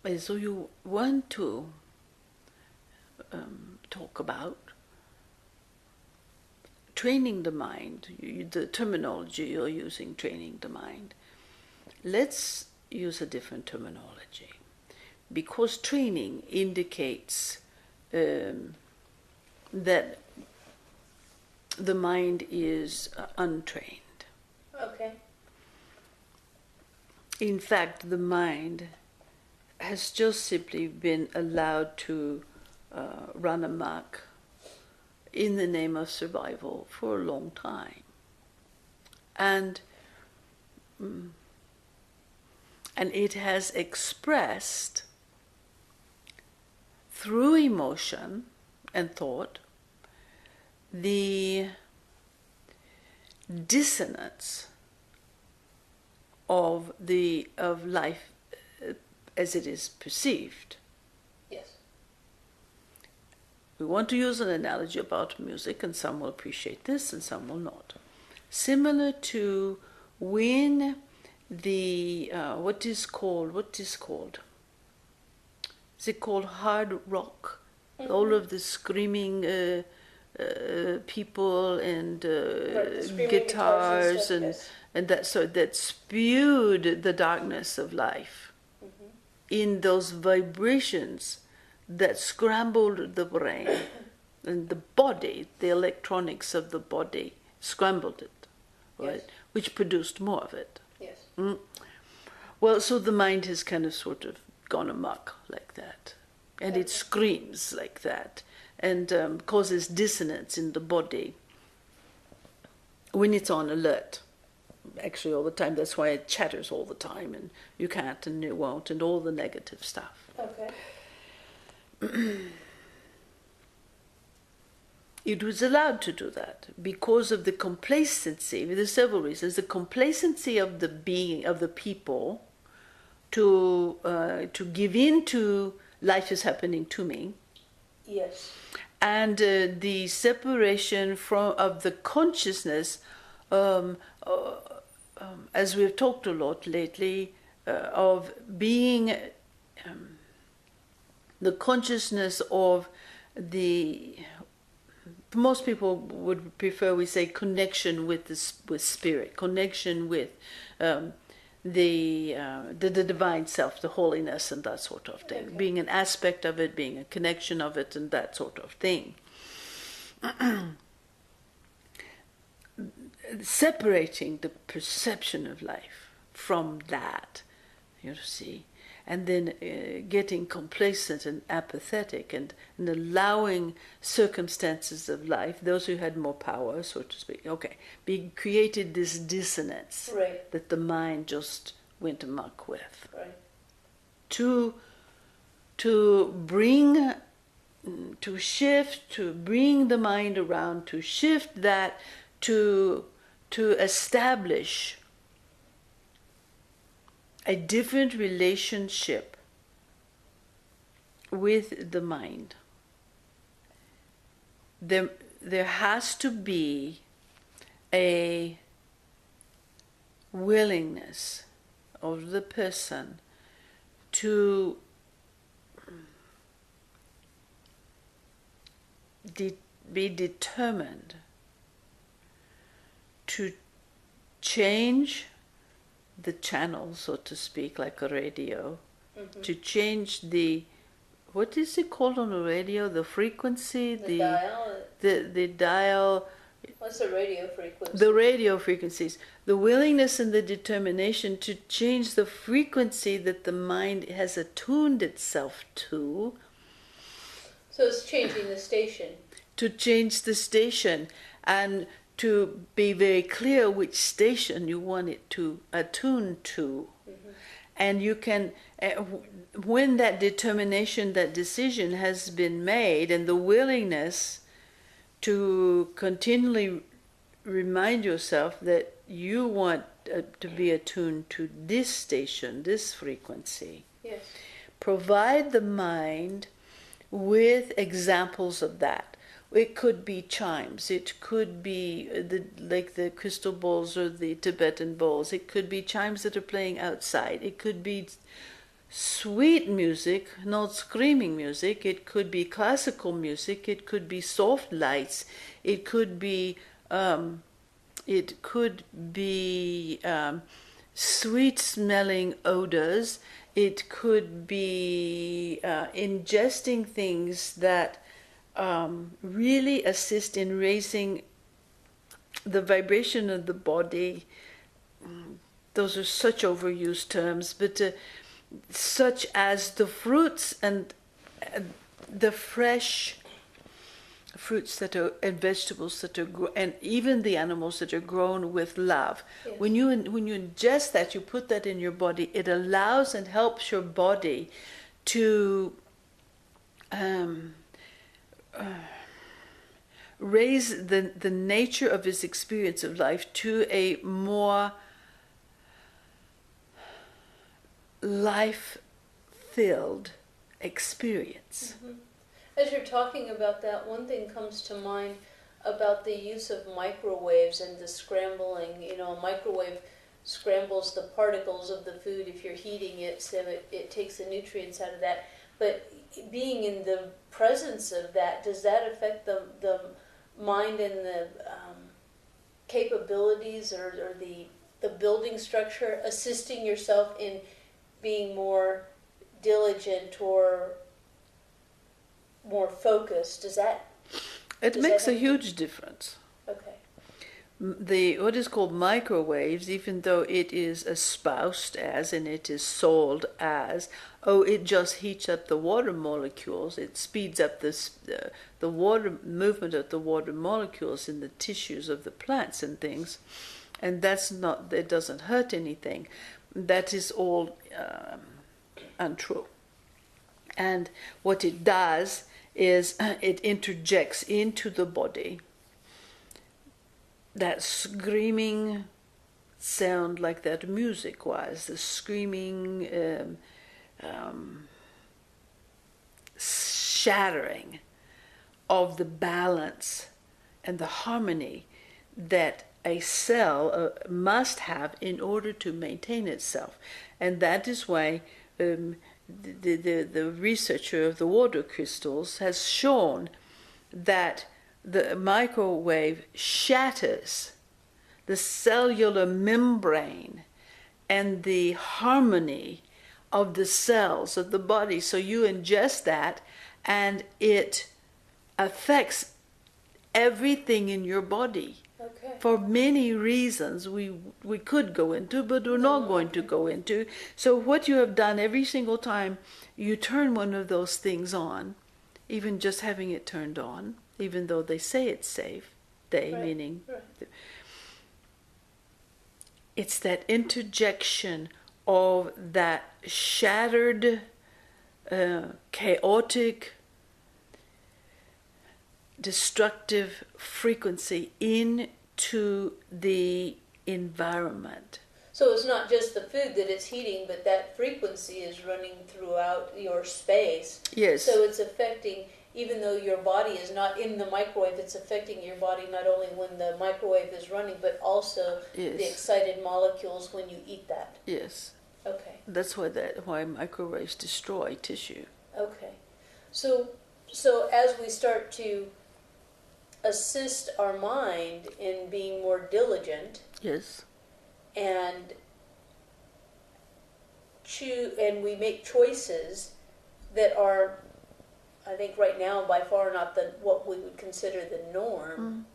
So you want to talk about training the mind, the terminology you're using, training the mind. Let's use a different terminology, because training indicates that the mind is untrained. Okay. In fact, the mind has just simply been allowed to run amok in the name of survival for a long time. And it has expressed through emotion and thought the dissonance of life as it is perceived. Yes. We want to use an analogy about music, and some will appreciate this and some will not. Similar to when the what is it called hard rock? Mm-hmm. All of the screaming people and guitars and yes. and that spewed the darkness of life. Mm-hmm. In those vibrations that scrambled the brain and the body, the electronics of the body scrambled it, right? Yes. Which produced more of it. Yes. Mm. Well, so the mind has kind of sort of gone amok like that, and it screams like that, and causes dissonance in the body when it's on alert. Actually, all the time. That's why it chatters all the time, and you can't and you won't, and all the negative stuff. Okay. It was allowed to do that because of the complacency. There's several reasons. The complacency of the being of the people to give in to life is happening to me. Yes. And the separation of the consciousness, as we've talked a lot lately, of being the consciousness of the. Most people would prefer we say connection with spirit, connection with the divine self, the holiness, and that sort of thing. Okay. Being an aspect of it, being a connection of it, and that sort of thing. Separating the perception of life from that, you see, and then getting complacent and apathetic and allowing circumstances of life, those who had more power, so to speak, created this dissonance. Right. That the mind just went amok with. Right. To bring the mind around, to shift that, to establish a different relationship with the mind. There has to be a willingness of the person to be determined to change the channel, so to speak, like a radio, to change what is it called on a radio? The frequency? The dial? The dial. What's the radio frequency? The radio frequencies. The willingness and the determination to change the frequency that the mind has attuned itself to. So it's changing the station. To change the station and to be very clear which station you want it to attune to. Mm-hmm. And you can, when that determination, that decision has been made, and the willingness to continually remind yourself that you want to be attuned to this station, this frequency. Yes. Provide the mind with examples of that. It could be chimes. It could be like the crystal bowls or the Tibetan bowls. It could be chimes that are playing outside. It could be sweet music, not screaming music. It could be classical music. It could be soft lights. It could be sweet smelling odors. It could be ingesting things that really assist in raising the vibration of the body. Those are such overused terms, but such as the fruits and the fresh fruits that are and vegetables that are and even the animals that are grown with love. Yes. When you ingest that, you put that in your body. It allows and helps your body to raise the nature of his experience of life to a more life-filled experience. Mm-hmm. As you're talking about that, one thing comes to mind about the use of microwaves and the scrambling. You know, a microwave scrambles the particles of the food if you're heating it, so it takes the nutrients out of that. But being in the presence of that, does that affect the mind and the capabilities or the building structure, assisting yourself in being more diligent or more focused? Does that? It makes a huge difference. Okay. What is called microwaves, even though it is espoused as and it is sold as, it just heats up the water molecules. It speeds up the water movement of the water molecules in the tissues of the plants and things, and that's not. It doesn't hurt anything. That is all untrue. And what it does is it interjects into the body that screaming sound like that music was, the screaming shattering of the balance and the harmony that a cell must have in order to maintain itself. And that is why the researcher of the water crystals has shown that the microwave shatters the cellular membrane and the harmony of the cells of the body. So you ingest that and it affects everything in your body. Okay. For many reasons we could go into, but we're not going to go into. So what you have done every single time you turn one of those things on, even just having it turned on, even though they say it's safe, meaning it's that interjection of that shattered, chaotic, destructive frequency into the environment. So it's not just the food that it's heating, but that frequency is running throughout your space. Yes. So it's affecting, even though your body is not in the microwave, it's affecting your body not only when the microwave is running, but also the excited molecules when you eat that. Yes. Okay. That's why microwaves destroy tissue. Okay. So as we start to assist our mind in being more diligent, yes, and we make choices that are, I think right now by far not what we would consider the norm.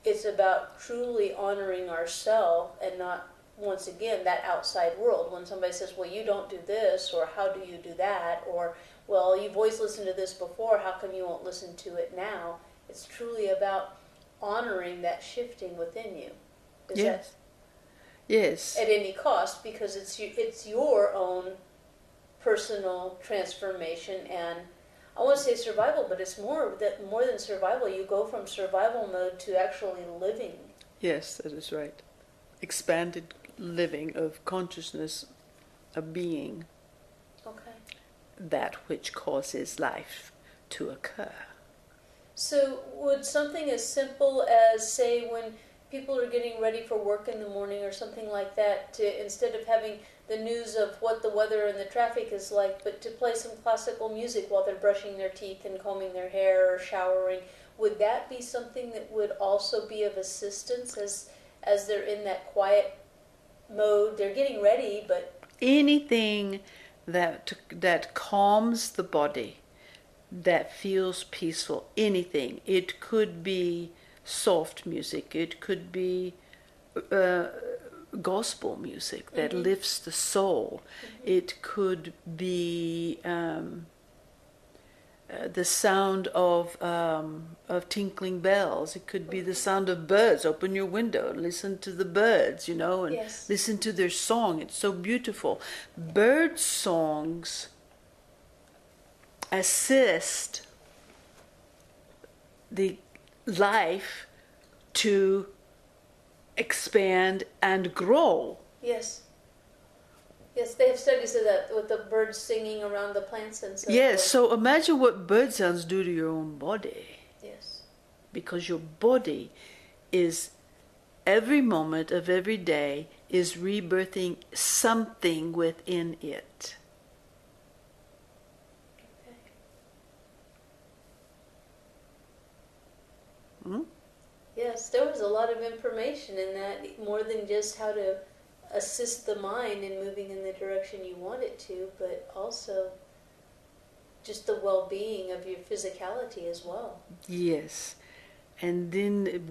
It's about truly honoring ourselves and not, once again, that outside world. When somebody says, well, you don't do this, or how do you do that, or, well, you've always listened to this before, how come you won't listen to it now? It's truly about honoring that shifting within you. Yes. Yes. At any cost, because it's your own personal transformation, and I want to say survival, but it's more than survival. You go from survival mode to actually living. Yes, that is right. Expanded living of consciousness, of being. Okay. That which causes life to occur. So would something as simple as, say, when people are getting ready for work in the morning or something like that, to instead of having the news of what the weather and the traffic is like, but to play some classical music while they're brushing their teeth and combing their hair or showering, would that be something that would also be of assistance as they're in that quiet mode? They're getting ready, but Anything that calms the body, that feels peaceful, anything. It could be soft music, it could be gospel music that lifts the soul, it could be the sound of tinkling bells, it could be the sound of birds. Open your window, listen to the birds, and Yes. listen to their song. It's so beautiful. Bird songs assist the life to expand and grow. Yes. Yes, they have studies of that with the birds singing around the plants and so Yes, forth. so imagine what bird sounds do to your own body. Yes. Because your body is, every moment of every day, is rebirthing something within it. Okay. Hmm? Yes, there was a lot of information in that, more than just how to assist the mind in moving in the direction you want it to, but also just the well-being of your physicality as well. Yes. And then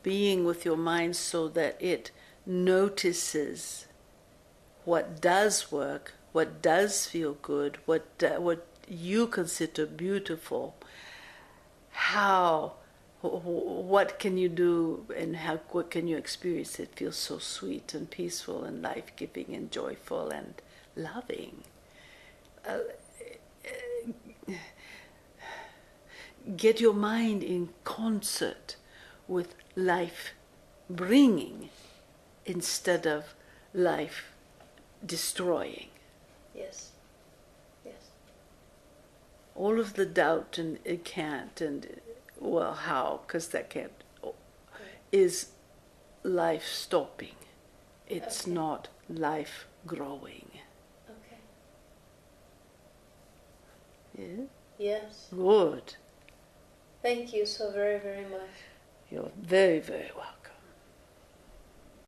being with your mind so that it notices what does work, what does feel good, what you consider beautiful, what can you do, and what can you experience that feels so sweet and peaceful and life-giving and joyful and loving. Get your mind in concert with life bringing instead of life destroying. Yes. Yes. All of the doubt and it can't, and well, how, because that can't, is life stopping. It's Okay. not life growing. Okay. Yeah? Yes. Good. Thank you so very, very much. You're very, very welcome.